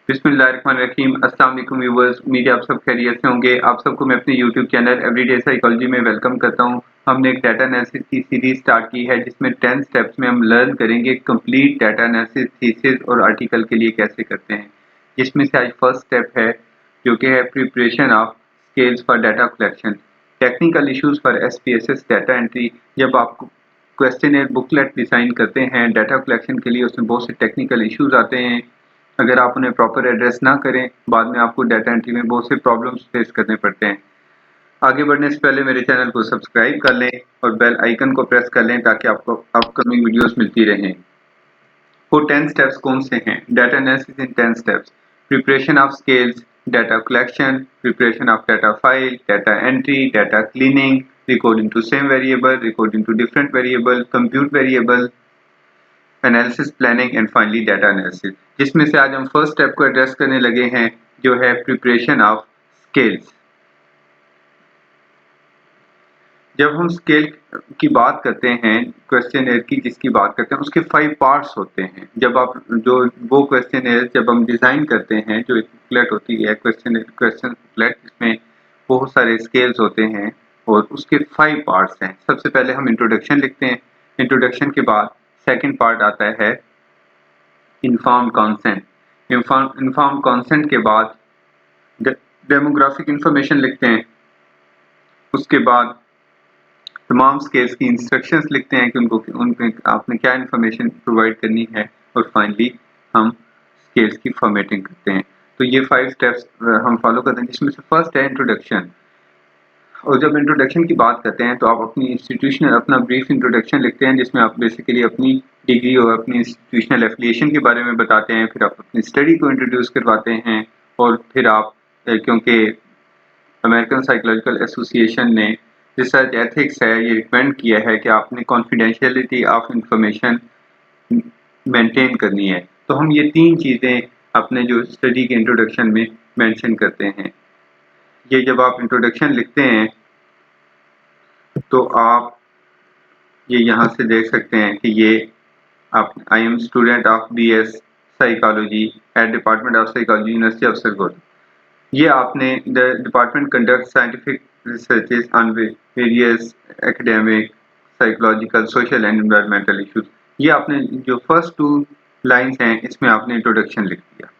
बिस्मिल्लाहिर्रहमानिर्रहीम। अस्सलाम वालेकुम व्यूअर्स, उम्मीद है आप सब खैरियत से होंगे। आप सबको मैं अपने यूट्यूब चैनल एवरीडे साइकोलॉजी में वेलकम करता हूं। हमने एक डाटा एनालिसिस की सीरीज स्टार्ट की है जिसमें 10 स्टेप्स में हम लर्न करेंगे कंप्लीट डाटा एनालिसिस थीसिस और आर्टिकल के लिए कैसे करते हैं। जिसमें से आज फर्स्ट स्टेप है जो कि है preparation of scales for data collection, technical issues for SPSS data entry. जब आप क्वेश्चनर बुकलेट डिजाइन करते हैं डाटा कलेक्शन के लिए, उसमें बहुत से टेक्निकल इश्यूज आते हैं। अगर आप उन्हें प्रॉपर एड्रेस ना करें, बाद में आपको डाटा एंट्री में बहुत से प्रॉब्लम्स फेस करने पड़ते हैं। आगे बढ़ने से पहले मेरे चैनल को सब्सक्राइब कर लें और बेल आइकन को प्रेस कर लें ताकि आपको अपकमिंग वीडियोस मिलती रहें। वो 10 स्टेप्स कौन से हैं? Data analysis in 10 steps: preparation of scales, data collection, preparation of data file, data entry, data cleaning, recording to same variable, recording to different variable, compute variable, analysis, planning and finally data analysis. जिसमें से आज हम first step को address करने लगे हैं जो है प्रिपरेशन ऑफ स्केल्स। जब हम स्केल की बात करते हैं, क्वेश्चनर की जिसकी बात करते हैं, उसके 5 पार्ट्स होते हैं। जब आप जो वो क्वेश्चनर जब हम डिजाइन करते हैं, जो एक बुकलेट होती है क्वेश्चन बुकलेट, जिसमें बहुत सारे स्केल्स होते हैं और उसके 5 पार्ट्स हैं। सबसे पहले हम इंट्रोडक्शन लिखते हैं। इंट्रोडक्शन के बाद सेकंड पार्ट आता है इन्फॉर्म्ड कंसेंट। इन्फॉर्म्ड कंसेंट के बाद डेमोग्राफिक इंफॉर्मेशन लिखते हैं। उसके बाद तमाम स्केल्स की इंस्ट्रक्शंस लिखते हैं कि उनपे आपने क्या इंफॉर्मेशन प्रोवाइड करनी है, और फाइनली हम स्केल्स की फॉर्मेटिंग करते हैं। तो ये 5 स्टेप्स हम फॉलो करते हैं, जिसमें से फर्स्ट है इंट्रोडक्शन। और जब इंट्रोडक्शन की बात करते हैं तो आप अपनी इंस्टीट्यूशनल अपना ब्रीफ इंट्रोडक्शन लिखते हैं, जिसमें आप बेसिकली अपनी डिग्री और अपनी इंस्टीट्यूशनल एफिलिएशन के बारे में बताते हैं। फिर आप अपनी स्टडी को इंट्रोड्यूस करवाते हैं, और फिर आप क्योंकि अमेरिकन साइकोलॉजिकल एसोसिएशन ने रिसर्च एथिक्स है, ये रिकमेंड किया है कि आपने कॉन्फिडेंशियलिटी ऑफ इंफॉर्मेशन मेंटेन करनी है। तो हम ये 3 चीज़ें अपने जो स्टडी के इंट्रोडक्शन में मेंशन करते हैं। ये जब आप इंट्रोडक्शन लिखते हैं तो आप ये यहाँ से देख सकते हैं कि ये आप I am student of BS psychology at department of psychology university of Sargodha. ये आपने the department conduct scientific researches on various academic, psychological, social and environmental issues. ये आपने जो फर्स्ट 2 लाइंस हैं इसमें आपने इंट्रोडक्शन लिख दिया।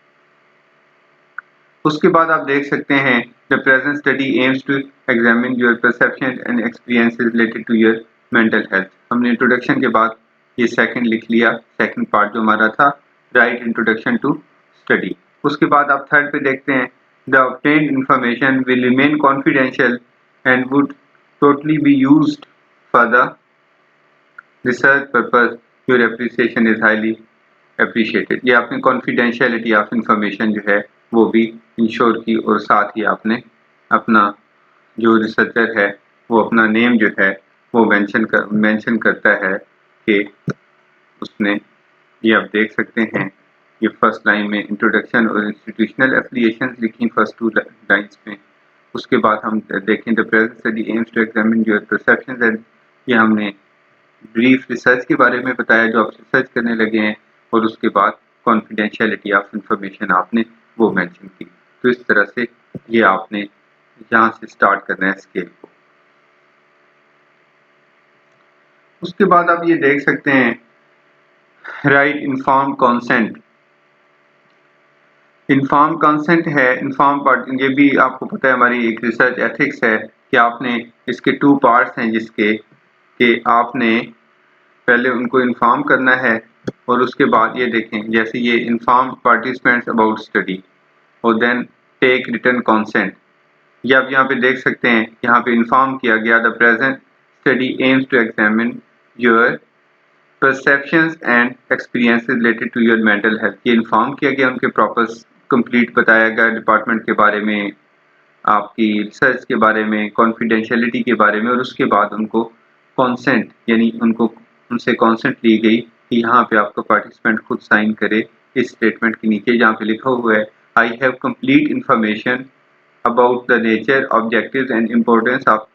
उसके बाद आप देख सकते हैं the present study aims to examine your perception and experiences related to your mental health. हमने इंट्रोडक्शन के बाद ये सेकंड लिख लिया, सेकंड पार्ट जो हमारा था राइट इंट्रोडक्शन टू स्टडी। उसके बाद आप थर्ड पे देखते हैं the obtained information will remain confidential and would totally be used for the research purpose, your appreciation is highly appreciated. ये आपने कॉन्फिडेंशियलिटी ऑफ इंफॉर्मेशन जो है वो भी इंश्योर की, और साथ ही आपने अपना जो रिसर्चर है वो अपना नेम जो है वो मेंशन करता है कि उसने, ये आप देख सकते हैं ये फर्स्ट लाइन में इंट्रोडक्शन और इंस्टीट्यूशनल एफिलिएशन लिखी फर्स्ट 2 लाइंस में। उसके बाद हम देखें the present study aims to examine your perceptions and, ये हमने ब्रीफ रिसर्च के बारे में बताया जो आप रिसर्च करने लगे हैं, और उसके बाद कॉन्फिडेंशियलिटी ऑफ इंफॉर्मेशन आपने वो मेंशन की। तो इस तरह से ये आपने यहाँ से स्टार्ट करना है स्केल को। उसके बाद आप ये देख सकते हैं right informed consent. Informed consent है, इन्फॉर्म पार्ट, ये भी आपको पता है हमारी एक रिसर्च एथिक्स है कि आपने इसके 2 पार्ट्स हैं, जिसके कि आपने पहले उनको इन्फॉर्म करना है, और उसके बाद ये देखें जैसे ये इन्फॉर्म पार्टिसिपेंट्स अबाउट स्टडी और देन टेक रिटर्न कंसेंट। ये आप यहाँ पे देख सकते हैं, यहाँ पे इन्फॉर्म किया गया the present study aims to examine your perceptions and experiences related to your mental health. ये इन्फॉर्म किया गया, उनके प्रॉपर कंप्लीट बताया गया डिपार्टमेंट के बारे में, आपकी रिसर्च के बारे में, कॉन्फिडेंशियलिटी के बारे में, और उसके बाद उनको कॉन्सेंट यानी उनको उनसे कॉन्सेंट ली गई कि यहाँ पे आपका पार्टिसिपेंट खुद साइन करे इस स्टेटमेंट के नीचे जहाँ पे लिखा हुआ है I have complete information about the nature, objectives and importance of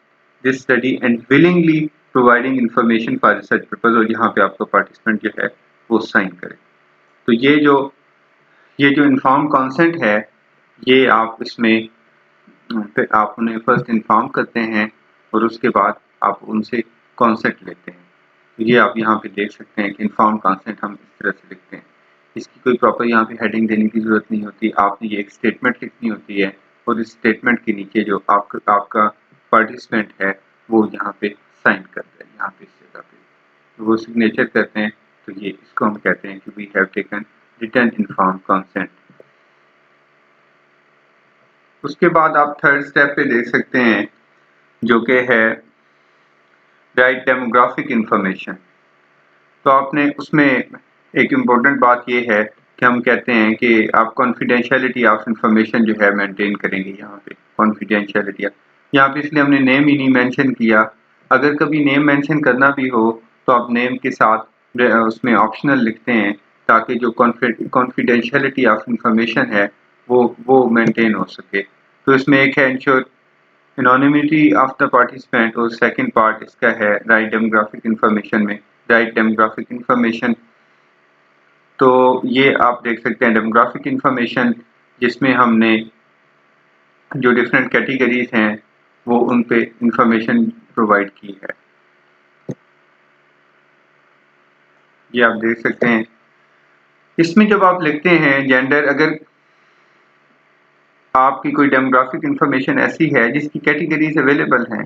this study and willingly providing information for research purpose, और यहाँ पे आपका पार्टिसिपेंट जो है वो साइन करे। तो ये जो ये जो इन्फॉर्म कंसेंट है, ये आप इसमें फिर आप उन्हें फर्स्ट इन्फॉर्म करते हैं और उसके बाद आप उनसे कंसेंट लेते हैं। तो ये आप यहाँ पे देख सकते हैं कि इन्फॉर्म कंसेंट हम इस तरह से लिखते हैं। इसकी कोई प्रॉपर यहाँ पे हेडिंग देने की ज़रूरत नहीं होती, आपने ये एक स्टेटमेंट लिखनी होती है और इस स्टेटमेंट के नीचे जो आपका पार्टिसिपेंट है वो यहाँ पे साइन करता है, यहाँ पे इस जगह पे तो वो सिग्नेचर करते हैं। तो ये इसको हम कहते हैं कि we have taken written inform consent. उसके बाद आप थर्ड स्टेप पे देख सकते हैं जो कि है राइट डेमोग्राफिक इंफॉर्मेशन। तो आपने उसमें एक इम्पोर्टेंट बात ये है कि हम कहते हैं कि आप कॉन्फिडेंशियलिटी ऑफ इंफॉर्मेशन जो है मेंटेन करेंगे। यहाँ पे कॉन्फिडेंशियलिटी यहाँ पे इसलिए हमने नेम ही नहीं मेंशन किया। अगर कभी नेम मेंशन करना भी हो तो आप नेम के साथ उसमें ऑप्शनल लिखते हैं ताकि जो कॉन्फिडेंशियलिटी ऑफ इंफॉर्मेशन है वो मेंटेन हो सके। तो इसमें एक है ensure anonymity of the participant और सेकंड पार्ट इसका है राइट डेमोग्राफिक इंफॉर्मेशन में राइट डेमोग्राफिक इंफॉर्मेशन। तो ये आप देख सकते हैं डेमोग्राफिक इंफॉर्मेशन जिसमें हमने जो डिफरेंट कैटेगरीज हैं वो उन पे इंफॉर्मेशन प्रोवाइड की है। ये आप देख सकते हैं। इसमें जब आप लिखते हैं जेंडर, अगर आपकी कोई डेमोग्राफिक इंफॉर्मेशन ऐसी है जिसकी कैटेगरीज अवेलेबल हैं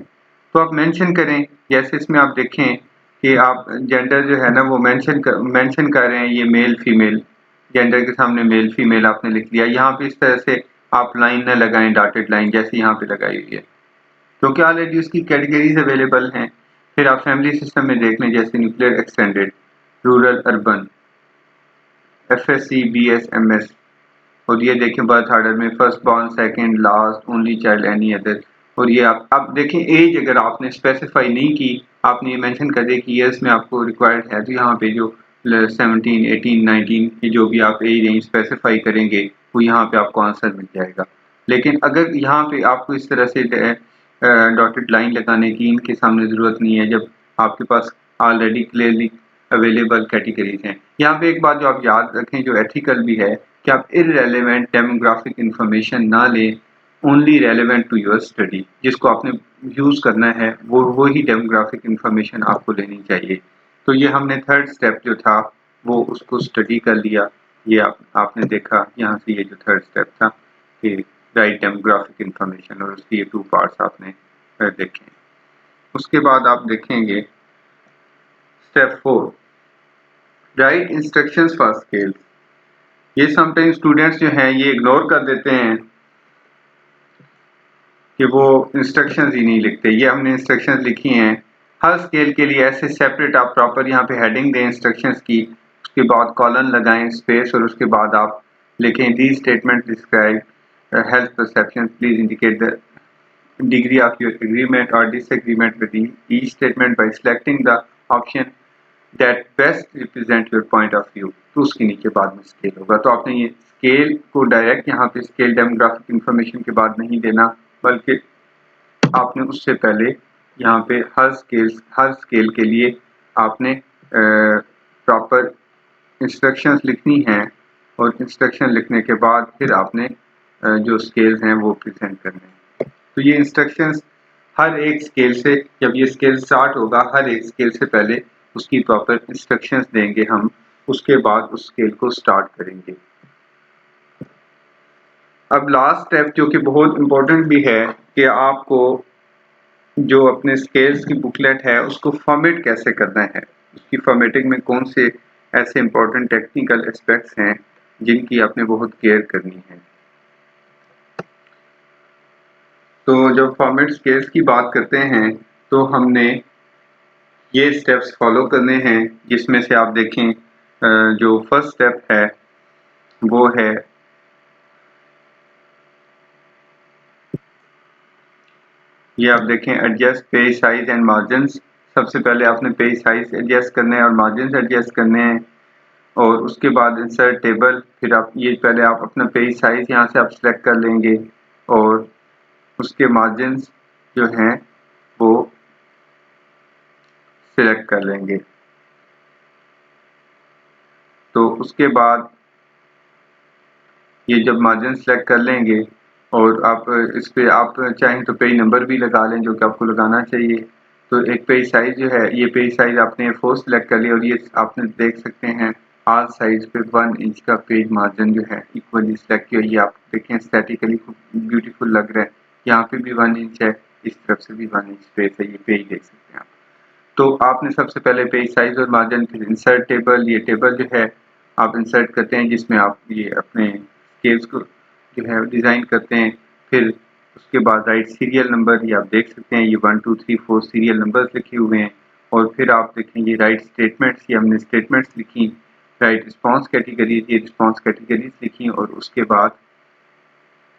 तो आप मेंशन करें। जैसे इसमें आप देखें कि आप जेंडर जो है ना वो मेंशन कर रहे हैं, ये मेल फीमेल, जेंडर के सामने मेल फीमेल आपने लिख दिया। यहाँ पे इस तरह से आप लाइन न लगाएं, डॉटेड लाइन जैसे यहाँ पे लगाई हुई है, क्योंकि ऑलरेडी उसकी कैटेगरीज अवेलेबल हैं। फिर आप फैमिली सिस्टम में देख लें, जैसे nuclear extended, rural urban, FSC BS MS। और ये देखें बर्थ ऑर्डर में first born, second, last, only child, any other. और ये आप देखें एज अगर आपने स्पेसिफाई नहीं की, आपने ये मेंशन कर दिया कि ईयर्स में आपको रिक्वायर्ड है, तो यहाँ पे जो 17, 18, 19 ये जो भी आप एज रेंज स्पेसिफाई करेंगे वो यहाँ पे आपको आंसर मिल जाएगा। लेकिन अगर यहाँ पे आपको इस तरह से डॉटेड लाइन लगाने की इनके सामने ज़रूरत नहीं है जब आपके पास ऑलरेडी क्लियरली अवेलेबल कैटेगरीज हैं। यहाँ पे एक बात जो आप याद रखें जो एथिकल भी है कि आप इररेलेवेंट डेमोग्राफिक इंफॉर्मेशन ना लें, only relevant to your study. जिसको आपने यूज़ करना है वो ही डेमोग्राफिक इंफॉर्मेशन आपको लेनी चाहिए। तो ये हमने थर्ड स्टेप जो था वो उसको स्टडी कर लिया। ये आपने देखा यहाँ से, ये जो थर्ड स्टेप था कि राइट डेमोग्राफिक इंफॉर्मेशन, और उसके ये 2 पार्ट्स आपने देखे। उसके बाद आप देखेंगे step 4 right instructions for scales. ये समटाइम स्टूडेंट्स जो हैं ये इग्नोर कर देते हैं कि वो इंस्ट्रक्शंस ही नहीं लिखते। ये हमने इंस्ट्रक्शंस लिखी हैं हर स्केल के लिए ऐसे सेपरेट। आप प्रॉपर यहाँ पे हेडिंग दें इंस्ट्रक्शंस की, उसके बाद कॉलन लगाएं स्पेस, और उसके बाद आप लिखें the statement describe health perception, please indicate the degree of your agreement or disagreement with each statement by selecting the option that best represent your point of view। तो उसके नीचे बाद में स्केल होगा। तो आपने ये स्केल को डायरेक्ट यहाँ पे स्केल डेमोग्राफिक इंफॉर्मेशन के बाद नहीं देना, बल्कि आपने उससे पहले यहाँ पे हर स्केल के लिए आपने प्रॉपर इंस्ट्रक्शंस लिखनी हैं, और इंस्ट्रक्शन लिखने के बाद फिर आपने जो स्केल्स हैं वो प्रेजेंट करने हैं। तो ये इंस्ट्रक्शंस हर एक स्केल से, जब ये स्केल स्टार्ट होगा हर एक स्केल से पहले उसकी प्रॉपर इंस्ट्रक्शंस देंगे हम, उसके बाद उस स्केल को स्टार्ट करेंगे। अब लास्ट स्टेप जो कि बहुत इम्पोर्टेंट भी है कि आपको जो अपने स्केल्स की बुकलेट है उसको फॉर्मेट कैसे करना है, उसकी फॉर्मेटिंग में कौन से ऐसे इम्पोर्टेंट टेक्निकल एस्पेक्ट्स हैं जिनकी आपने बहुत केयर करनी है। तो जब फॉर्मेट स्केल्स की बात करते हैं तो हमने ये स्टेप्स फॉलो करने हैं, जिसमें से आप देखें जो फर्स्ट स्टेप है वो है ये आप देखें adjust page size and margins. सबसे पहले आपने पेज साइज एडजस्ट करने हैं और मार्जिन्स एडजस्ट करने हैं, और उसके बाद इंसर्ट टेबल। फिर आप ये पहले आप अपना पेज साइज यहाँ से आप सिलेक्ट कर लेंगे और उसके मार्जिन्स जो हैं वो सिलेक्ट कर लेंगे। तो उसके बाद ये जब मार्जिन सेलेक्ट कर लेंगे और आप इस पे आप चाहें तो पेज नंबर भी लगा लें जो कि आपको लगाना चाहिए। तो एक पेज साइज़ जो है, ये पेज साइज़ आपने A4 सेलेक्ट कर लिया और ये आपने देख सकते हैं ऑल साइज़ पे 1 इंच का पेज मार्जिन जो है इक्वली सेलेक्ट किया। ये आप देखें एस्थेटिकली खूब ब्यूटीफुल लग रहा है। यहाँ पे भी 1 इंच है, इस तरफ से भी 1 इंच स्पेस है, ये पेज देख सकते हैं आप। तो आपने सबसे पहले पेज साइज़ और मार्जिन, फिर इंसर्ट टेबल, ये टेबल जो है आप इंसर्ट करते हैं जिसमें आप ये अपने स्केल्स को जो है डिज़ाइन करते हैं। फिर उसके बाद राइट सीरियल नंबर, ये आप देख सकते हैं, ये 1 2 3 4 सीरियल नंबर्स लिखे हुए हैं। और फिर आप देखेंगे राइट स्टेटमेंट्स, ये हमने स्टेटमेंट्स लिखी। राइट रिस्पॉन्स कैटेगरीज, ये रिस्पॉन्स कैटेगरीज लिखी। और उसके बाद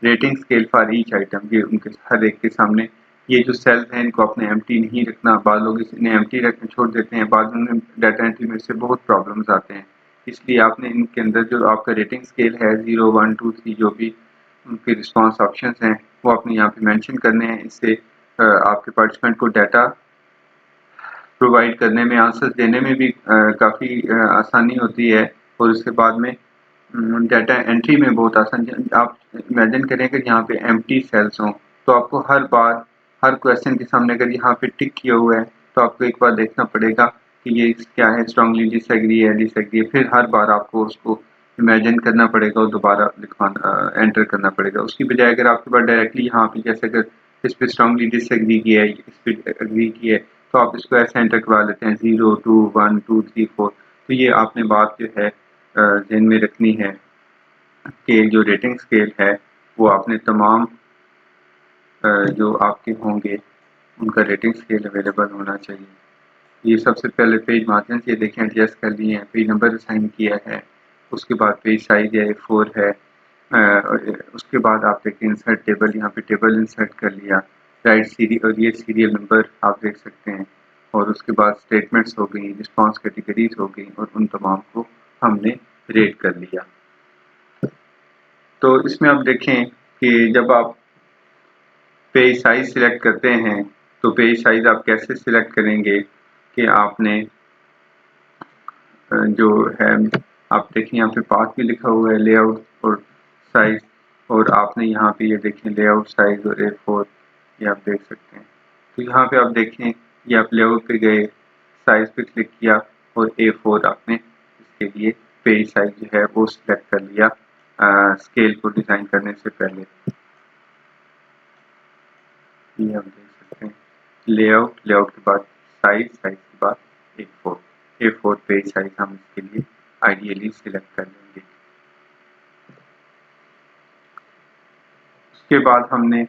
rating scale for each item, ये उनके हर एक के सामने। ये जो सेल्स हैं इनको आपने एम्प्टी नहीं रखना, बाद लोग इन्हें एम्प्टी रखने छोड़ देते हैं, बाद में डाटा एंट्री में से बहुत प्रॉब्लम्स आते हैं। इसलिए आपने इनके अंदर जो आपका रेटिंग स्केल है 0 1 2 3 जो भी उनके रिस्पॉन्स ऑप्शंस हैं वो आपने यहाँ पे मेंशन करने हैं। इससे आपके पार्टिसिपेंट को डाटा प्रोवाइड करने में, आंसर्स देने में भी काफ़ी आसानी होती है। और उसके बाद में डाटा एंट्री में बहुत आसान। आप इमेजिन करें कि यहाँ पे एम्प्टी सेल्स हों तो आपको हर बार हर क्वेश्चन के सामने अगर यहाँ पे टिक किया हुआ है तो आपको एक बार देखना पड़ेगा कि ये क्या है, स्ट्रांगली डिसएग्री है, डिसएग्री है। फिर हर बार आपको उसको इमेजिन करना पड़ेगा और दोबारा लिखवाना एंटर करना पड़ेगा। उसकी बजाय अगर आपके पास डायरेक्टली यहाँ पे जैसे अगर इस पे स्ट्रांगली डिसएग्री किया है, इस पे एग्री किया है, तो आप इसको ऐसे एंटर करवा लेते हैं 0 2 1 2 3 4। तो ये आपने बात जो है ध्यान में रखनी है कि जो रेटिंग स्केल है वो आपने तमाम जो आपके होंगे उनका रेटिंग स्केल अवेलेबल होना चाहिए। ये सबसे पहले पेज मार्जिन ये देखें एडजस्ट कर लिए हैं, पेज नंबर असाइन किया है। उसके बाद पेज साइज है A4 है। उसके बाद आप देखें इंसर्ट टेबल, यहाँ पे टेबल इंसर्ट कर लिया। राइट सीरियल, और ये सीरियल नंबर आप देख सकते हैं। और उसके बाद स्टेटमेंट्स हो गई, रिस्पॉन्स कैटेगरीज हो गई और उन तमाम को हमने रेट कर लिया। तो इसमें आप देखें कि जब आप पेज साइज सिलेक्ट करते हैं तो पेज साइज आप कैसे सिलेक्ट करेंगे कि आपने जो है आप देखें यहाँ पे पाथ भी लिखा हुआ है, लेआउट और साइज। और आपने यहाँ पे ये देखें लेआउट साइज और A4, ये आप देख सकते हैं। तो यहाँ पे आप देखें ये आप लेआउट पे गए, साइज पे क्लिक किया और A4 आपने इसके लिए पेज साइज जो है वो सिलेक्ट कर लिया स्केल को डिज़ाइन करने से पहले। ये आप देख सकते हैं लेआउट, लेआउट के बाद साइज, साइज के बाद A4, A4 पेज साइज हम इसके लिए आइडियली सिलेक्ट कर लेंगे। उसके बाद हमने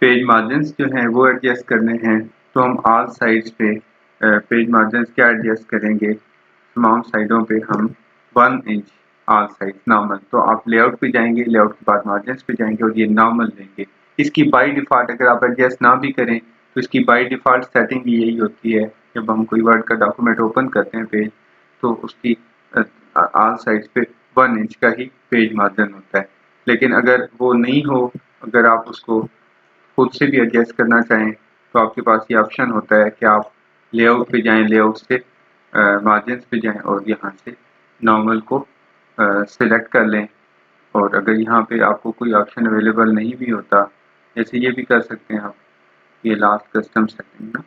पेज मार्जिन्स जो हैं वो एडजस्ट करने हैं। तो हम ऑल साइड्स पे पेज मार्जिन्स क्या एडजस्ट करेंगे, तमाम साइडों पे हम 1 इंच ऑल साइड नॉर्मल। तो आप लेआउट पे जाएंगे, लेआउट के बाद मार्जिन्स पे जाएंगे और ये नॉर्मल लेंगे। इसकी बाय डिफ़ॉल्ट अगर आप एडजस्ट ना भी करें तो इसकी बाय डिफ़ॉल्ट सेटिंग यही होती है, जब हम कोई वर्ड का डॉक्यूमेंट ओपन करते हैं पेज तो उसकी ऑल साइड्स पे 1 इंच का ही पेज मार्जिन होता है। लेकिन अगर वो नहीं हो, अगर आप उसको खुद से भी एडजस्ट करना चाहें तो आपके पास ये ऑप्शन होता है कि आप लेआउट पे जाएं, लेआउट से मार्जिन्स पे जाएं और यहाँ से नॉर्मल को सिलेक्ट कर लें। और अगर यहाँ पे आपको कोई ऑप्शन अवेलेबल नहीं भी होता, जैसे ये भी कर सकते हैं आप, ये लास्ट कस्टम सेटिंग ना,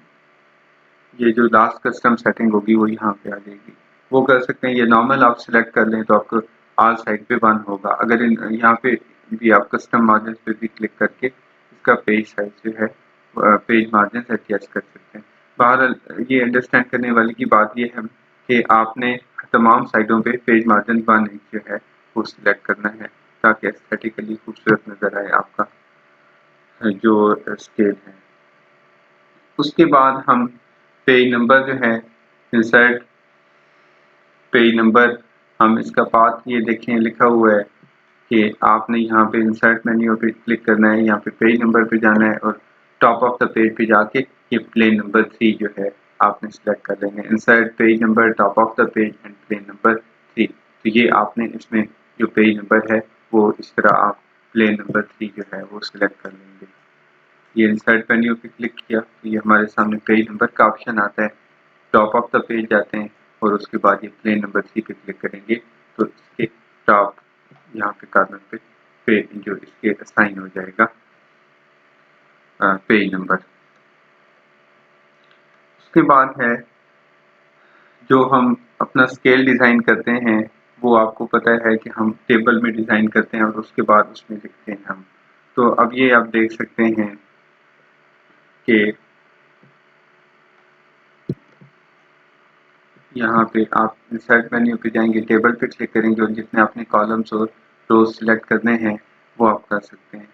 ये जो लास्ट कस्टम सेटिंग होगी वो यहाँ पे आ जाएगी, वो कर सकते हैं। ये नॉर्मल आप सिलेक्ट कर लें तो आपको ऑल साइड पे 1 होगा। अगर यहाँ पे भी आप कस्टम मार्जिन पे भी क्लिक करके इसका पेज साइज जो है पेज मार्जिन एडजस्ट कर सकते हैं। बहरहाल ये अंडरस्टैंड करने वाली की बात ये है कि आपने तमाम साइडों पे पेज मार्जिन 1 इंच जो है वो सिलेक्ट करना है ताकि एस्थेटिकली खूबसूरत नज़र आए आपका जो स्केल है। उसके बाद हम पेज नंबर जो है इंसर्ट पेज नंबर, हम इसका पाथ ये देखें लिखा हुआ है कि आपने यहाँ पे इंसर्ट मेन्यू पे क्लिक करना है, यहाँ पे पेज नंबर पे जाना है और टॉप ऑफ द पेज पे जाके ये प्लेन नंबर 3 जो है आपने सेलेक्ट कर लेंगे। Insert page number, top of the page and plain number 3। तो ये आपने इसमें जो पेज नंबर है वो इस तरह आप प्लेन नंबर 3 जो है वो सिलेक्ट कर लेंगे। ये इंसर्ट मेन्यू पे क्लिक किया तो ये हमारे सामने पेज नंबर का ऑप्शन आता है। टॉप ऑफ द पेज जाते हैं और उसके बाद ये प्लेन नंबर 3 पे क्लिक करेंगे तो इसके टॉप यहाँ पे कॉलम पे जो इसके असाइन हो जाएगा पेज नंबर। उसके बाद है जो हम अपना स्केल डिज़ाइन करते हैं, वो आपको पता है कि हम टेबल में डिज़ाइन करते हैं और उसके बाद उसमें लिखते हैं हम। तो अब ये आप देख सकते हैं कि यहाँ पे आप इंसर्ट मेन्यू पे जाएंगे, टेबल पे क्लिक करेंगे और जितने आपने कॉलम्स और रोज सिलेक्ट करने हैं वो आप कर सकते हैं।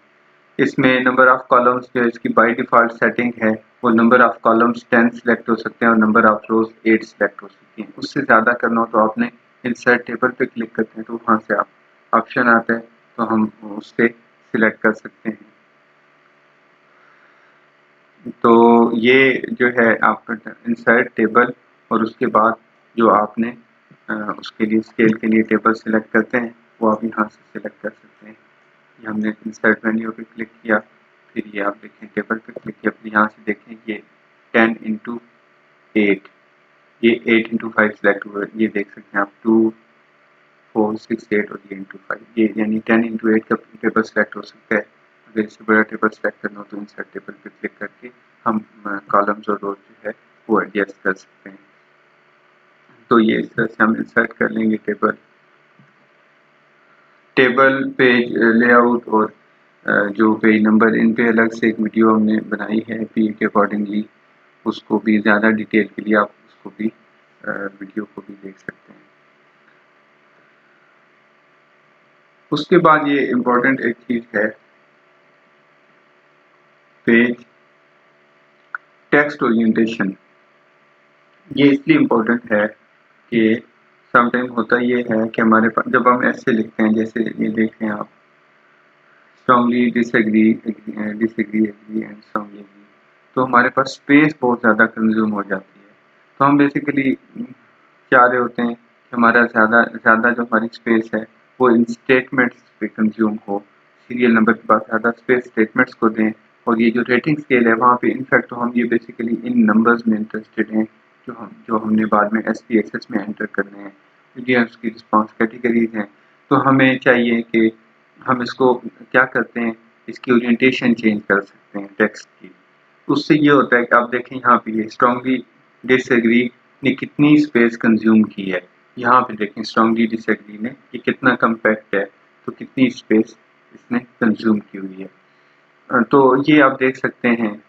इसमें नंबर ऑफ कॉलम्स जो इसकी बाय डिफ़ॉल्ट सेटिंग है वो नंबर ऑफ कॉलम्स 10 सिलेक्ट हो सकते हैं और नंबर ऑफ रोज 8 सिलेक्ट हो सकती हैं। उससे ज़्यादा करना हो तो आपने इंसर्ट टेबल पे क्लिक करते हैं तो वहाँ से आप ऑप्शन आता है तो हम उससे सिलेक्ट कर सकते हैं। तो ये जो है आपका इंसर्ट टेबल और उसके बाद जो आपने उसके लिए स्केल के लिए टेबल सिलेक्ट करते हैं वो आप यहाँ से सिलेक्ट कर सकते हैं। ये हमने इंसर्ट मेन्यू पे क्लिक किया, फिर ये आप देखें टेबल पे क्लिक किया, फिर यहाँ से देखें ये 10x8 ये 8x5 सिलेक्ट हुआ है। ये देख सकते हैं आप 2 4 6 8 और ये इंटू 5 ये यानी 10x8 का टेबल सिलेक्ट हो सकता है। अगर इससे बड़ा टेबल सिलेक्ट करना हो तो इंसर्ट टेबल पे क्लिक करके हम कॉलम्स और रोज जो है वो एडजस्ट कर सकते हैं। तो ये इस तरह से हम इंसर्ट कर लेंगे टेबल पेज लेआउट और जो पेज नंबर, इन पे अलग से एक वीडियो हमने बनाई है पी के अकॉर्डिंगली, उसको भी ज़्यादा डिटेल के लिए आप उसको भी वीडियो को भी देख सकते हैं। उसके बाद ये इम्पोर्टेंट एक चीज़ है पेज टेक्स्ट ओरिएंटेशन। ये इसलिए इम्पोर्टेंट है कि समटाइम होता ये है कि हमारे पास जब हम ऐसे लिखते हैं, जैसे ये देखें आप strongly disagree disagree agree and strongly agree, तो हमारे पास स्पेस बहुत ज़्यादा कंज्यूम हो जाती है। तो हम बेसिकली चाह रहे होते हैं कि हमारा ज़्यादा ज़्यादा जो हमारी स्पेस है वो इन स्टेटमेंट्स पे कंज्यूम हो, सीरियल नंबर के बाद ज़्यादा स्पेस स्टेटमेंट्स को दें। और ये जो रेटिंग स्केल है वहाँ पे इनफैक्ट तो हम ये बेसिकली इन नंबर्स में इंटरेस्टेड हैं जो हमने बाद में SPSS में एंटर करने हैं, क्योंकि उसकी रिस्पॉन्स कैटेगरीज हैं। तो हमें चाहिए कि हम इसको क्या करते हैं, इसकी ओरिएंटेशन चेंज कर सकते हैं टेक्स्ट की। उससे ये होता है कि आप देखें यहाँ पे ये स्ट्रांगली डिसएग्री ने कितनी स्पेस कंज्यूम की है। यहाँ पे देखें स्ट्रांगली डिसएग्री ने ये कितना कम्पैक्ट है, तो कितनी स्पेस इसने कंज्यूम की हुई है। तो ये आप देख सकते हैं।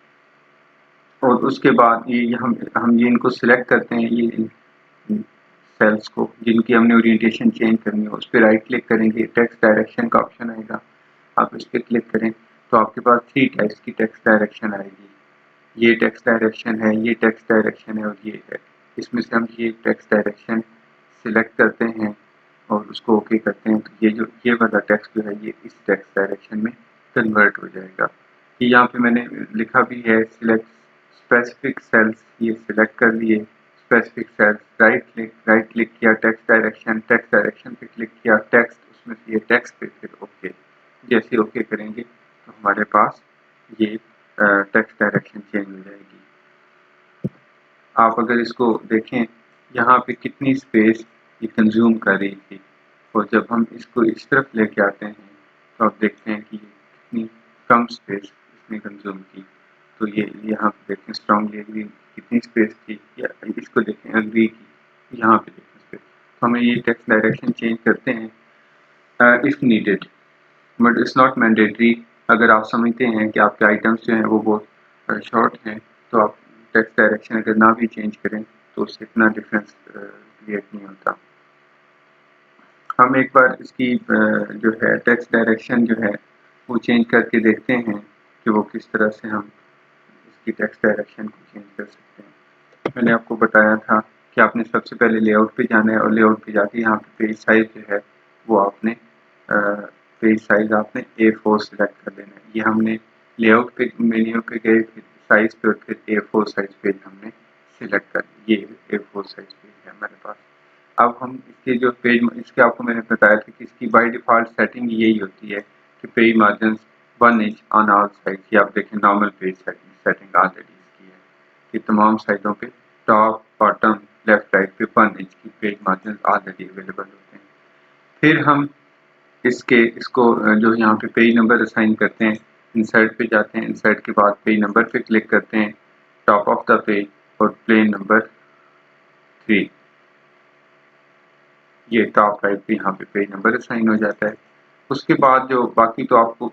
और उसके बाद ये हम ये इनको सिलेक्ट करते हैं, ये सेल्स को जिनकी हमने ओरिएंटेशन चेंज करनी है, उस पर राइट क्लिक करेंगे, टेक्स्ट डायरेक्शन का ऑप्शन आएगा, आप इस पर क्लिक करें तो आपके पास 3 टाइप्स की टेक्स्ट डायरेक्शन आएगी। ये टेक्स्ट डायरेक्शन है, ये टेक्स्ट डायरेक्शन है और ये है। इसमें से हम ये टेक्स्ट डायरेक्शन सिलेक्ट करते हैं और उसको ओके करते हैं, तो ये वाला टेक्स्ट जो है ये इस टेक्स्ट डायरेक्शन में कन्वर्ट हो जाएगा। ये यहाँ पे मैंने लिखा भी है सिलेक्ट स्पेसिफिक सेल्स, ये सिलेक्ट कर लिए स्पेसिफिक सेल्स, राइट क्लिक किया, टेक्स्ट डायरेक्शन पे क्लिक किया, टेक्स्ट उसमें से ये टेक्स्ट पे फिर ओके। जैसे ओके करेंगे तो हमारे पास ये टेक्स्ट डायरेक्शन चेंज हो जाएगी। आप अगर इसको देखें यहाँ पे कितनी स्पेस ये कंज्यूम कर रही थी, और जब हम इसको इस तरफ लेके आते हैं तो आप देखते हैं कि ये कितनी कम स्पेस इसने कंज्यूम की। तो ये यहाँ पे देखें स्ट्रांगली एग्री कितनी स्पेस थी, या इसको देखें एग्री की, यहाँ पे देखें स्पेस। तो हमें ये टेक्स्ट डायरेक्शन चेंज करते हैं if needed, but it's not mandatory. अगर आप समझते हैं कि आपके आइटम्स जो हैं वो बहुत शॉर्ट हैं तो आप टेक्स्ट डायरेक्शन अगर ना भी चेंज करें तो उससे इतना डिफरेंस क्रिएट नहीं होता। हम एक बार इसकी जो है टेक्स्ट डायरेक्शन जो है वो चेंज करके देखते हैं कि वो किस तरह से हम इसकी टेक्स्ट डायरेक्शन को चेंज कर सकते हैं। मैंने आपको बताया था कि आपने सबसे पहले लेआउट पे जाना है और लेआउट पे जाके यहाँ पे पेज साइज जो है वो आपने पेज साइज आपने A4 सिलेक्ट कर लेना है। ये हमने लेआउट पे मेन्यू पे गए, फिर साइज पे और फिर A4 साइज पेज हमने सिलेक्ट कर, ये A4 साइज पेज है हमारे पास। अब हम इसके जो पेज, इसके आपको मैंने बताया था कि इसकी बाय डिफ़ॉल्ट सेटिंग यही होती है कि page margin 1 inch on all side. ये आप देखें नॉर्मल पेज सेटिंग ऑलरेडी इसकी है कि तमाम साइडों पे टॉप बॉटम लेफ्ट राइट पे 1 इंच की पेज मार्जिन ऑलरेडी अवेलेबल होते हैं। फिर हम इसको जो यहाँ पे पेज नंबर असाइन करते हैं, इंसर्ट पे जाते हैं, इंसर्ट के बाद पेज नंबर पे क्लिक करते हैं, टॉप ऑफ द पेज और प्लेन नंबर 3, ये टॉप राइट पे यहाँ पे पेज नंबर असाइन हो जाता है। उसके बाद जो बाकी तो आपको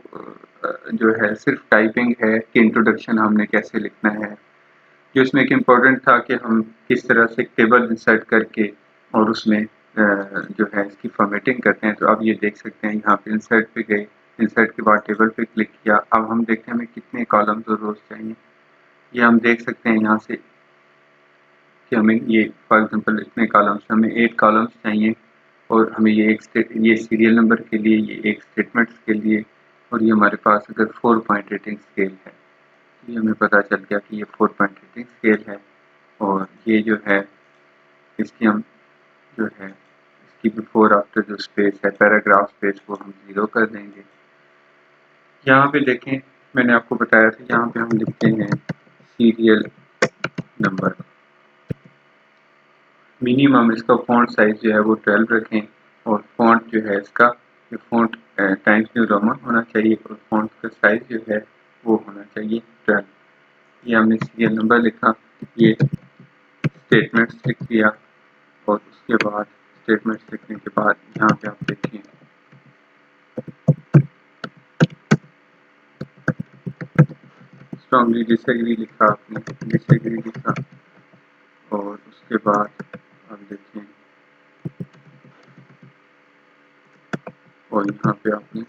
जो है सिर्फ टाइपिंग है कि इंट्रोडक्शन हमने कैसे लिखना है। जो इसमें एक इम्पोर्टेंट था कि हम किस तरह से टेबल इंसर्ट करके और उसमें जो है इसकी फॉर्मेटिंग करते हैं। तो आप ये देख सकते हैं, यहाँ पे इंसर्ट पे गए, इंसर्ट के बाद टेबल पे क्लिक किया। अब हम देखते हैं हमें कितने कॉलम्स और रोज चाहिए। ये हम देख सकते हैं यहाँ से कि हमें ये फॉर एग्जांपल इतने कॉलम्स, हमें 8 कॉलम्स चाहिए और हमें ये सीरियल नंबर के लिए, ये एक स्टेटमेंट्स के लिए, और ये हमारे पास अगर 4 पॉइंट रेटिंग स्केल है, तो ये हमें पता चल गया कि ये 4 पॉइंट रेटिंग स्केल है। और ये जो है इसकी हम जो है इसकी बिफोर आफ्टर जो स्पेस है, पैराग्राफ स्पेस, वो हम 0 कर देंगे। यहाँ पे देखें, मैंने आपको बताया था, यहाँ पे हम लिखते हैं सीरियल नंबर। मिनिमम इसका फॉन्ट साइज जो है वो 12 रखें और फॉन्ट जो है इसका, ये फॉन्ट टाइम्स न्यू रोमन होना चाहिए और फॉन्ट का साइज जो है वो होना चाहिए 12। ये हमने सीरियल नंबर लिखा, ये स्टेटमेंट्स लिख दिया और उसके बाद स्टेटमेंट्स लिखने के बाद यहाँ पे आप देखिए स्ट्रॉन्गली डिसएग्री लिखा, आपने डिसएग्री लिखा और उसके बाद आप देखें और यहाँ पे आपने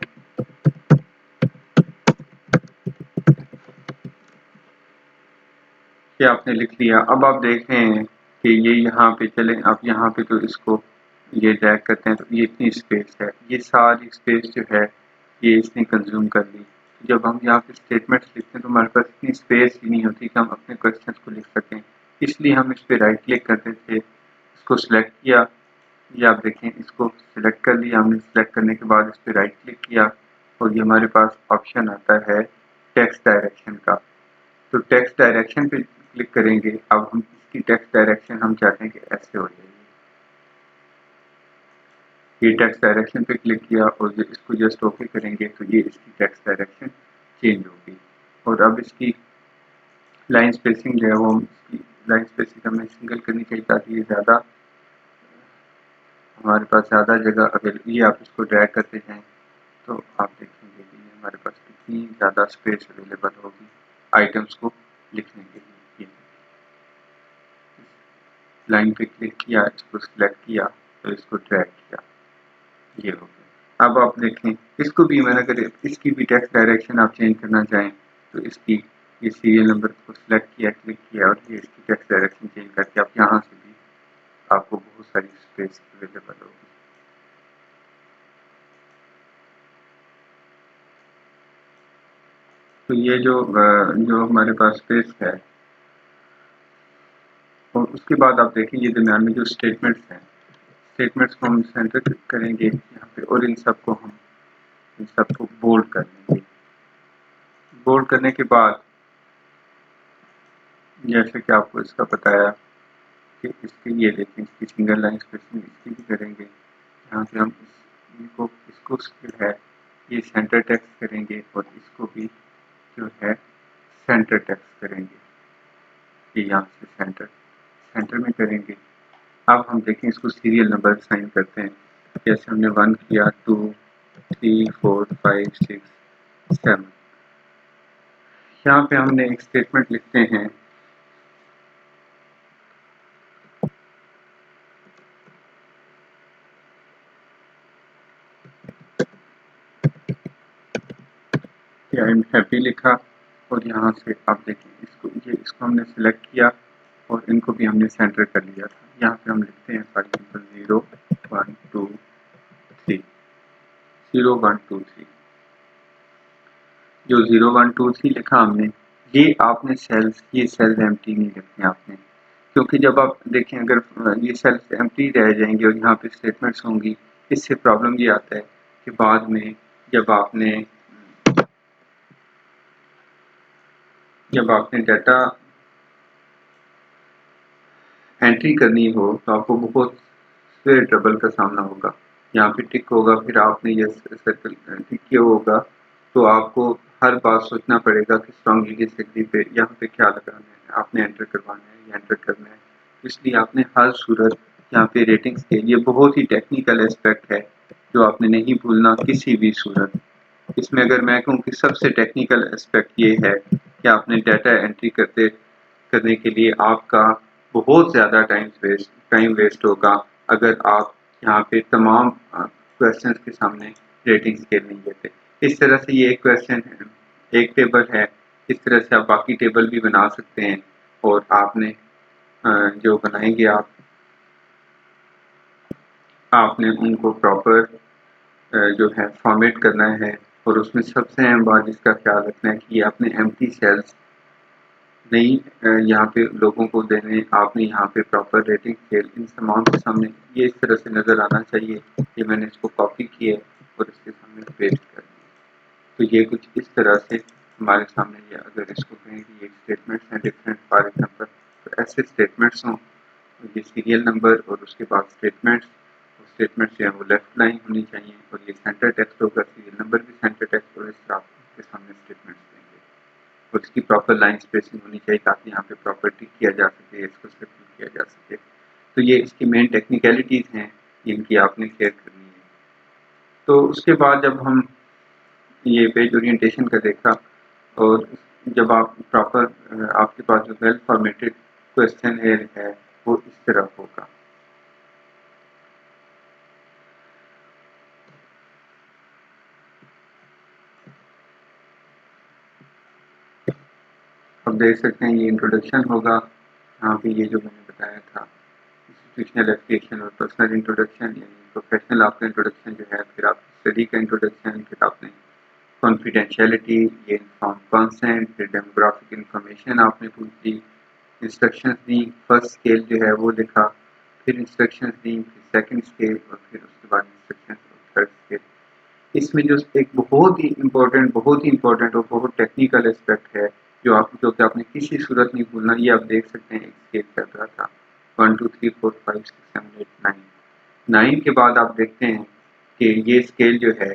ये आपने लिख लिया। अब आप देख रहे हैं कि ये यहाँ पे चले, आप यहाँ पे तो इसको ये ड्रैग करते हैं तो ये इतनी स्पेस है, ये सारी स्पेस जो है ये इसने कंज्यूम कर ली। जब हम यहाँ पे स्टेटमेंट्स लिखते हैं तो हमारे पास इतनी स्पेस ही नहीं होती कि हम अपने क्वेश्चन को लिख सकें, इसलिए हम इस पर राइट क्लिक करते थे, इसको सिलेक्ट किया, ये आप देखें इसको सिलेक्ट कर लिया हमने। सिलेक्ट करने के बाद इस पर राइट क्लिक किया और ये हमारे पास ऑप्शन आता है टेक्स्ट डायरेक्शन का। तो टेक्स्ट डायरेक्शन पे क्लिक करेंगे। अब हम इसकी टेक्स्ट डायरेक्शन हम चाहते हैं कि ऐसे हो जाए, ये टेक्स्ट डायरेक्शन पे क्लिक किया और इसको जस्ट ओके करेंगे तो ये इसकी टेक्स्ट डायरेक्शन चेंज होगी। और अब इसकी लाइन स्पेसिंग जो है वो, इसकी लाइन स्पेसिंग हमें सिंगल करनी चाहिए ताकि ये ज़्यादा हमारे पास ज़्यादा जगह अवेलेबल। ये आप इसको ड्रैग करते जाएँ तो आप देखेंगे कि हमारे पास कितनी ज़्यादा स्पेस अवेलेबल होगी आइटम्स को लिखने के लिए। ये लाइन पे क्लिक किया, इसको सिलेक्ट किया तो इसको ड्रैग किया, ये हो गया। अब आप देखें इसको भी, मैंने अगर इसकी भी टेक्स्ट डायरेक्शन आप चेंज करना चाहें तो इसकी ये सीरियल नंबर को सिलेक्ट किया, क्लिक किया और ये इसकी टेक्स्ट डायरेक्शन चेंज करके आप यहाँ से भी आपको बहुत सारी स्पेस अवेलेबल होगी। तो ये जो हमारे पास स्पेस है, और उसके बाद आप देखें ये दरम्यान में जो स्टेटमेंट्स हैं, स्टेटमेंट्स को हम सेंटर करेंगे यहाँ पे और इन सबको बोल्ड कर देंगे। बोल्ड करने के बाद जैसे कि आपको इसका बताया कि इसकी ये देखें, इसकी सिंगल लाइन स्पेसिंग इसकी भी करेंगे। यहाँ पे हम इसको जो है ये सेंटर टेक्स्ट करेंगे और इसको भी जो है सेंटर टेक्स्ट करेंगे, ये यहाँ से सेंटर में करेंगे। अब हम देखें इसको सीरियल नंबर साइन करते हैं, जैसे हमने 1 किया, 2, 3, 4, 5, 6, 7। यहाँ पे हमने एक स्टेटमेंट लिखते हैं, आई एम हैप्पी लिखा और यहाँ से आप देखें इसको हमने सिलेक्ट किया और इनको भी हमने सेंटर कर लिया था। यहाँ पे हम लिखते हैं फॉर एग्जाम्पल 0, 1, 2, 3, 0, 1, 2, 3। जो 0, 1, 2, 3 लिखा हमने, ये सेल्स एम्प्टी नहीं रखने आपने, क्योंकि जब आप देखें अगर ये सेल्स एम्प्टी रह जाएंगे और यहाँ पे स्टेटमेंट्स होंगी, इससे प्रॉब्लम ये आता है कि बाद में जब आपने डाटा एंट्री करनी हो तो आपको बहुत से ट्रबल का सामना होगा। यहाँ पे टिक होगा, फिर आपने ये सर्कल टिक किया होगा, तो आपको हर बार सोचना पड़ेगा कि स्ट्रॉन्गली डिसएग्री पे यहाँ पे क्या लगाना है, आपने एंटर करवाना है या एंटर करना है। इसलिए आपने हर सूरत यहाँ पे रेटिंग्स के लिए बहुत ही टेक्निकल एस्पेक्ट है जो आपने नहीं भूलना किसी भी सूरत। इसमें अगर मैं कहूँ कि सबसे टेक्निकल एस्पेक्ट ये है कि आपने डाटा एंट्री करने के लिए आपका बहुत ज़्यादा टाइम वेस्ट होगा अगर आप यहाँ पे तमाम क्वेश्चंस के सामने रेटिंग स्केल नहीं देते। इस तरह से ये एक क्वेश्चन है, एक टेबल है, इस तरह से आप बाकी टेबल भी बना सकते हैं और आपने जो बनाएंगे आपने उनको प्रॉपर जो है फॉर्मेट करना है और उसमें सबसे अहम बात जिसका ख्याल रखना है कि आपने एम्प्टी सेल्स नहीं यहाँ पे लोगों को देने, आपने यहाँ पे प्रॉपर रेटिंग स्केल इन तमाम के सामने ये इस तरह से नज़र आना चाहिए कि मैंने इसको कॉपी किया और इसके सामने पेस्ट कर दिया। तो ये कुछ इस तरह से हमारे सामने ये अगर इसको कहें कि ये स्टेटमेंट्स हैं डिफरेंट, फॉर एग्जांपल तो ऐसे स्टेटमेंट्स हों, ये सीरियल नंबर और उसके बाद स्टेटमेंट्स जो है वो लेफ्ट लाइन होनी चाहिए और ये सेंटर टेक्स्ट होगा, सीरियल नंबर भी सेंटर टेक्स्ट और इस तरह आपके सामने स्टेटमेंट्स देंगे और इसकी प्रॉपर लाइन स्पेसिंग होनी चाहिए ताकि यहाँ पे प्रॉपर टिक किया जा सके, इसको सिलेक्ट किया जा सके। तो ये इसकी मेन टेक्निकलिटीज़ हैं जिनकी आपने केयर करनी है। तो उसके बाद जब हम ये पेज ओरिएंटेशन का देखा और जब आप प्रॉपर आपके पास जो वेल फॉर्मेटेड क्वेश्चन है वो इस तरह होगा। अब देख सकते हैं ये इंट्रोडक्शन होगा, यहाँ पे ये जो मैंने बताया था इंस्टीट्यूशनल एफिलिएशन और पर्सनल इंट्रोडक्शन, यानी प्रोफेशनल आपका इंट्रोडक्शन जो है, फिर आपकी स्टडी का इंट्रोडक्शन, फिर आपने कॉन्फिडेंशियलिटी, ये इन्फॉर्म कंसेंट, फिर डेमोग्राफिक इंफॉर्मेशन आपने पूछी, इंस्ट्रक्शंस दी, फर्स्ट स्केल जो है वो लिखा, फिर इंस्ट्रक्शंस दी, फिर सेकंड स्केल और फिर उसके बाद इंस्ट्रक्शंस और थर्ड स्केल। इसमें जो एक बहुत ही इम्पोर्टेंट और बहुत टेक्निकल एस्पेक्ट है जो कि आपने किसी सूरत नहीं भूलना, ये आप देख सकते हैं एक स्केल चल रहा था 1 2 3 4 5 6 7 8 9। 9 के बाद आप देखते हैं कि ये स्केल जो है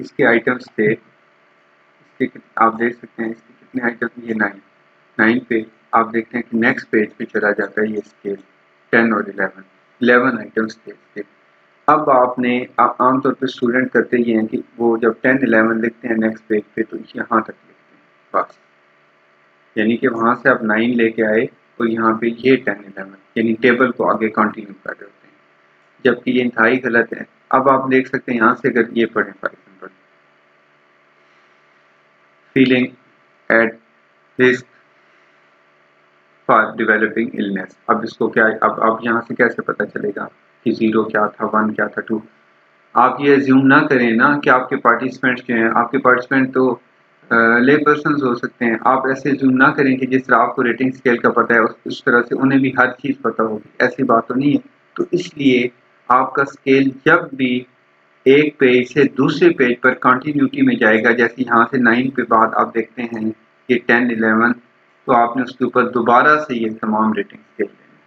इसके आइटम्स थे, इसके आप देख सकते हैं इसके कितने आइटम, ये 9 पे आप देखते हैं कि नेक्स्ट पेज पे चला जाता है ये स्केल 10 और 11 आइटम्स थे इसके। अब आपने आमतौर पे स्टूडेंट करते ही हैं कि वो जब 10 11 लिखते हैं नेक्स्ट पेज पे तो यहाँ तक लिखते हैं बस, यानी कि वहाँ से आप 9 लेके आए और यहाँ पे ये 10 11 यानी टेबल को आगे कंटिन्यू कर देते हैं, जबकि ये इंतहाई गलत है। अब आप देख सकते हैं यहाँ से अगर ये पढ़ें for example feeling at risk for developing illness, अब इसको क्या, अब यहाँ से कैसे पता चलेगा कि 0 क्या था, 1 क्या था, 2? आप ये अज्यूम ना करें ना कि आपके पार्टिसिपेंट्स जो हैं, आपके पार्टिसिपेंट तो ले पर्सन्स हो सकते हैं। आप ऐसे अज्यूम ना करें कि जिस तरह आपको रेटिंग स्केल का पता है उस तरह से उन्हें भी हर चीज़ पता होगी, ऐसी बात तो नहीं है। तो इसलिए आपका स्केल जब भी एक पेज से दूसरे पेज पर कंटिन्यूटी में जाएगा, जैसे यहाँ से 9 के बाद आप देखते हैं कि 10 11, तो आपने उसके ऊपर दोबारा से ये तमाम रेटिंग स्केल लेने,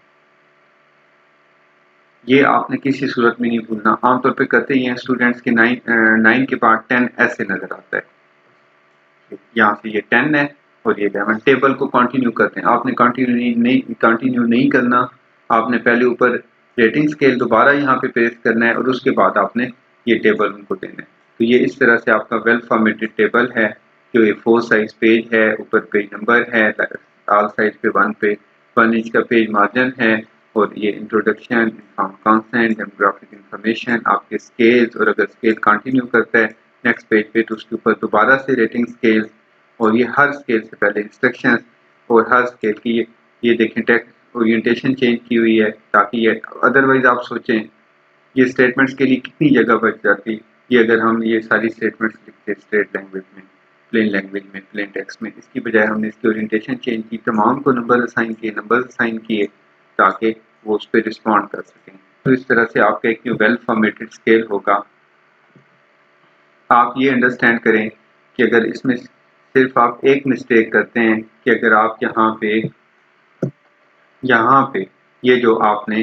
ये आपने किसी सूरत में नहीं भूलना। आमतौर पे करते ही हैं स्टूडेंट्स के 9 के बाद 10 ऐसे नजर आता है, यहाँ से ये 10 है और ये 11, टेबल को कंटिन्यू करते हैं। आपने कंटिन्यू नहीं करना, आपने पहले ऊपर रेटिंग स्केल दोबारा यहाँ पे पेस्ट करना है और उसके बाद आपने ये टेबल उनको देना है। तो ये इस तरह से आपका वेल फॉर्मेटेड टेबल है जो ये 4 साइज पेज है, ऊपर पेज नंबर है, ऑल साइज पे 1 इंच का पेज मार्जिन है और ये introduction, inform consent, demographic information, आपके स्केल्स, और अगर स्केल कंटिन्यू करता है नेक्स्ट पेज पे तो उसके ऊपर दोबारा से रेटिंग स्केल, और ये हर स्केल से पहले इंस्ट्रक्शंस और हर स्केल की ये देखें टेक्स्ट ओरिएंटेशन चेंज की हुई है ताकि ये, अदरवाइज आप सोचें ये स्टेटमेंट्स के लिए कितनी जगह बच जाती ये अगर हम ये सारी स्टेटमेंट्स लिखते स्ट्रेट लैंग्वेज में, प्लेन टेक्स्ट में। इसकी बजाय हमने इसकी ओरिएंटेशन चेंज की, तमाम को नंबर असाइन किए ताकि वो उस पर रिस्पॉन्ड कर सकें। तो इस तरह से आपका एक वेल फॉर्मेटेड स्केल होगा। आप ये अंडरस्टैंड करें कि अगर इसमें सिर्फ आप एक मिस्टेक करते हैं कि अगर आप यहाँ पे ये जो आपने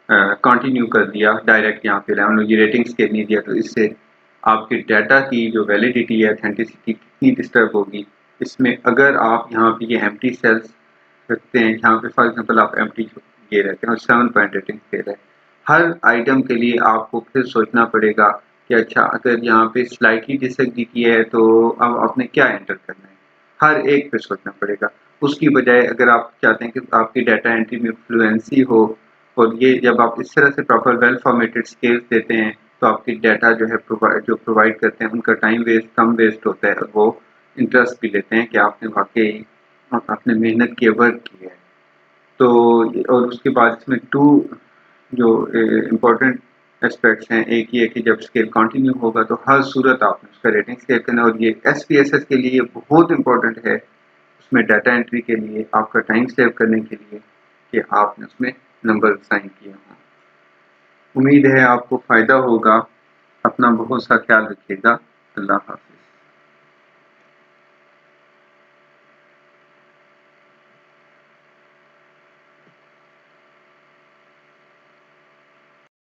कंटिन्यू कर दिया डायरेक्ट यहाँ पे हमने ये रेटिंग स्केल नहीं दिया, तो इससे आपके डाटा की जो वैलिडिटी है, ऑथेंटिसिटी कितनी डिस्टर्ब होगी। इसमें अगर आप यहाँ पे ये एम्प्टी सेल्स रखते हैं, यहाँ पे फॉर एग्जांपल आप एम्प्टी ये रहते हैं और 7 पॉइंट रेटिंग स्केल है, हर आइटम के लिए आपको फिर सोचना पड़ेगा कि अच्छा अगर यहाँ पे स्लाइटली डिसएग्री किया है तो अब आपने क्या एंटर करना है, हर एक पे सोचना पड़ेगा। उसकी बजाय अगर आप चाहते हैं कि आपकी डाटा एंट्री में फ्लुएंसी हो, और ये जब आप इस तरह से प्रॉपर वेल फॉर्मेटेड स्केल्स देते हैं तो आपकी डाटा जो है प्रोवाइड करते हैं उनका टाइम कम वेस्ट होता है, और वो इंटरेस्ट भी लेते हैं कि आपने वाकई आपने मेहनत की, वर्क की है। तो और उसके बाद इसमें टू जो इम्पोर्टेंट एस्पेक्ट्स हैं, एक ये कि जब स्केल कंटिन्यू होगा तो हर सूरत आपने उसका रेटिंग स्केल करना, और ये SPSS के लिए बहुत इम्पोर्टेंट है, उसमें डाटा एंट्री के लिए, आपका टाइम सेव करने के लिए कि आपने उसमें नंबर साइन किए हों। उम्मीद है आपको फ़ायदा होगा। अपना बहुत सा ख्याल रखिएगा। अल्लाह हाफ़िज़।